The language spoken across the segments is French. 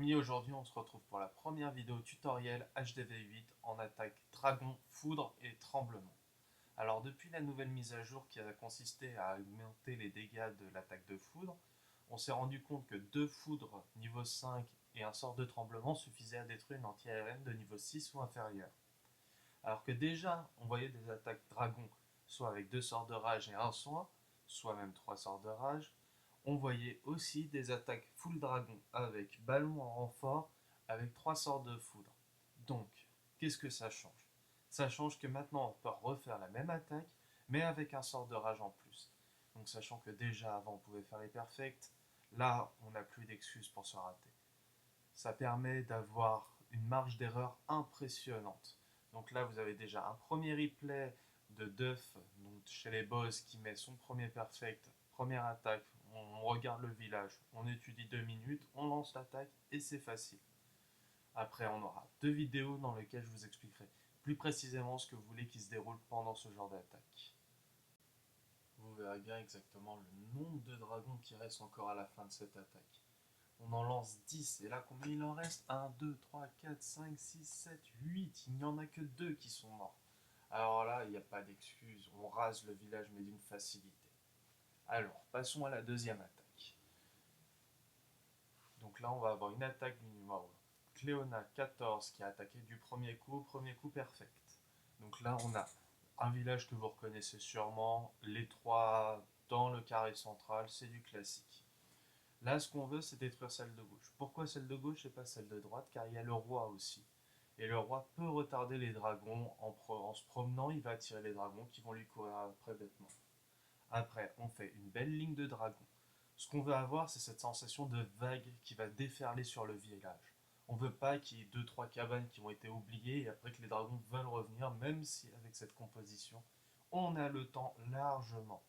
promis, aujourd'hui on se retrouve pour la première vidéo tutoriel HDV8 en attaque dragon, foudre et tremblement. Alors depuis la nouvelle mise à jour qui a consisté à augmenter les dégâts de l'attaque de foudre, on s'est rendu compte que deux foudres niveau 5 et un sort de tremblement suffisaient à détruire une anti-ARN de niveau 6 ou inférieur. Alors que déjà on voyait des attaques dragon soit avec deux sorts de rage et un soin, soit même trois sorts de rage, on voyait aussi des attaques full dragon avec ballon en renfort avec trois sorts de foudre. Donc, qu'est-ce que ça change? Ça change que maintenant on peut refaire la même attaque, mais avec un sort de rage en plus. Donc, sachant que déjà avant on pouvait faire les perfects, là on n'a plus d'excuses pour se rater. Ça permet d'avoir une marge d'erreur impressionnante. Donc là vous avez déjà un premier replay de Duff donc chez les boss qui met son premier perfect, première attaque, on regarde le village, on étudie 2 minutes, on lance l'attaque et c'est facile. Après on aura deux vidéos dans lesquelles je vous expliquerai plus précisément ce que vous voulez qui se déroule pendant ce genre d'attaque. Vous verrez bien exactement le nombre de dragons qui restent encore à la fin de cette attaque. On en lance 10, et là combien il en reste? 1, 2, 3, 4, 5, 6, 7, 8, il n'y en a que 2 qui sont morts. Alors là, il n'y a pas d'excuse, on rase le village mais d'une facilité. Alors, passons à la deuxième attaque. Donc là, on va avoir une attaque du numéro Cléona 14 qui a attaqué du premier coup perfect. Donc là, on a un village que vous reconnaissez sûrement, les trois dans le carré central, c'est du classique. Là, ce qu'on veut, c'est détruire celle de gauche. Pourquoi celle de gauche et pas celle de droite? Car il y a le roi aussi. Et le roi peut retarder les dragons en se promenant, il va attirer les dragons qui vont lui courir après bêtement. Après, on fait une belle ligne de dragons. Ce qu'on veut avoir, c'est cette sensation de vague qui va déferler sur le village. On veut pas qu'il y ait deux trois cabanes qui ont été oubliées et après que les dragons veulent revenir, même si avec cette composition, on a le temps largement.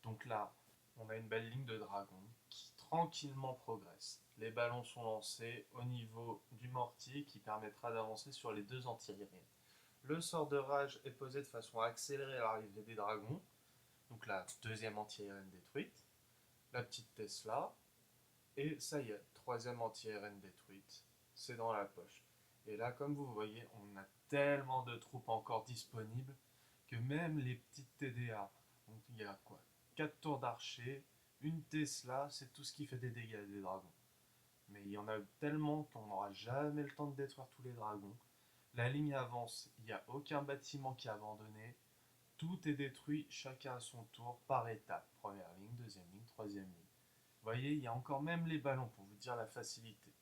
Donc là, on a une belle ligne de dragons qui tranquillement progresse. Les ballons sont lancés au niveau du mortier qui permettra d'avancer sur les deux anti-aériennes. Le sort de rage est posé de façon à accélérer l'arrivée des dragons. Donc la deuxième anti-aérienne détruite. La petite Tesla. Et ça y est, troisième anti-aérienne détruite. C'est dans la poche. Et là, comme vous voyez, on a tellement de troupes encore disponibles que même les petites TDA, donc il y a quoi? 4 tours d'archer, une Tesla, c'est tout ce qui fait des dégâts des dragons. Mais il y en a tellement qu'on n'aura jamais le temps de détruire tous les dragons. La ligne avance, il n'y a aucun bâtiment qui est abandonné. Tout est détruit, chacun à son tour, par étape. Première ligne, deuxième ligne, troisième ligne. Vous voyez, il y a encore même les ballons pour vous dire la facilité.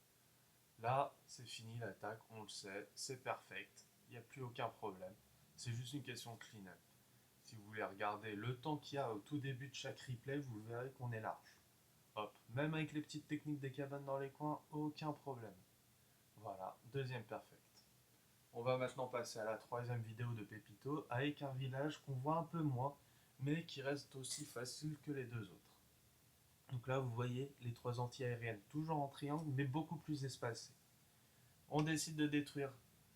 Là, c'est fini l'attaque, on le sait, c'est perfect, il n'y a plus aucun problème. C'est juste une question de clean-up. Si vous voulez regarder le temps qu'il y a au tout début de chaque replay, vous verrez qu'on est large. Hop, même avec les petites techniques des cabanes dans les coins, aucun problème. Voilà, deuxième perfect. On va maintenant passer à la troisième vidéo de Pépito avec un village qu'on voit un peu moins, mais qui reste aussi facile que les deux autres. Donc là, vous voyez les trois anti-aériennes toujours en triangle, mais beaucoup plus espacées. On décide de détruire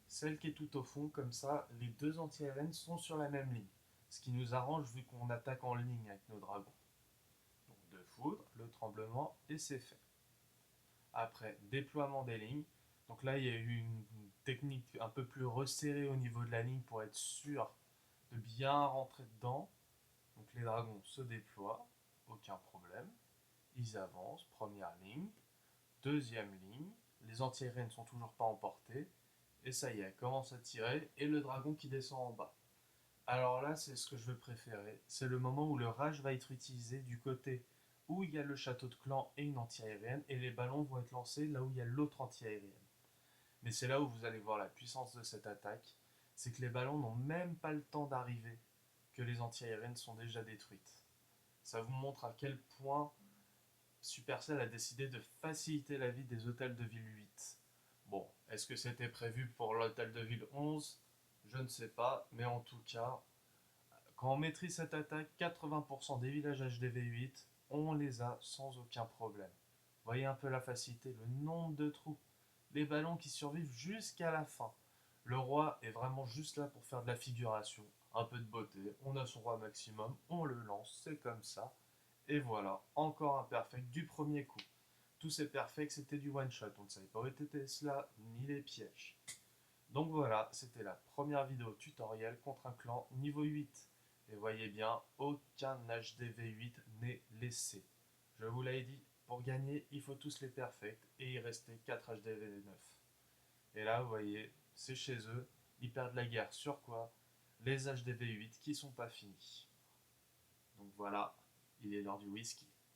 celle qui est tout au fond, comme ça, les deux anti-aériennes sont sur la même ligne. Ce qui nous arrange vu qu'on attaque en ligne avec nos dragons. Donc de foudre, le tremblement, et c'est fait. Après, déploiement des lignes. Donc là, il y a eu une technique un peu plus resserrée au niveau de la ligne pour être sûr de bien rentrer dedans. Donc les dragons se déploient, aucun problème. Ils avancent, première ligne, deuxième ligne. Les anti-aériennes ne sont toujours pas emportées. Et ça y est, elle commence à tirer. Et le dragon qui descend en bas. Alors là, c'est ce que je veux préférer. C'est le moment où le rage va être utilisé du côté où il y a le château de clan et une anti-aérienne, et les ballons vont être lancés là où il y a l'autre anti-aérienne. Mais c'est là où vous allez voir la puissance de cette attaque, c'est que les ballons n'ont même pas le temps d'arriver, que les anti-aériennes sont déjà détruites. Ça vous montre à quel point Supercell a décidé de faciliter la vie des hôtels de ville 8. Bon, est-ce que c'était prévu pour l'hôtel de ville 11? Je ne sais pas, mais en tout cas, quand on maîtrise cette attaque, 80% des villages HDV8, on les a sans aucun problème. Voyez un peu la facilité, le nombre de troupes, les ballons qui survivent jusqu'à la fin. Le roi est vraiment juste là pour faire de la figuration, un peu de beauté, on a son roi maximum, on le lance, c'est comme ça. Et voilà, encore un perfect du premier coup. tous ces perfects c'était du one shot, on ne savait pas où était cela, ni les pièges. Donc voilà, c'était la première vidéo tutoriel contre un clan niveau 8. Et voyez bien, aucun HDV8 n'est laissé. Je vous l'avais dit, pour gagner, il faut tous les perfects et il restait 4 HDV9. Et là, vous voyez, c'est chez eux, ils perdent la guerre sur quoi? Les HDV8 qui sont pas finis. Donc voilà, il est l'heure du whisky.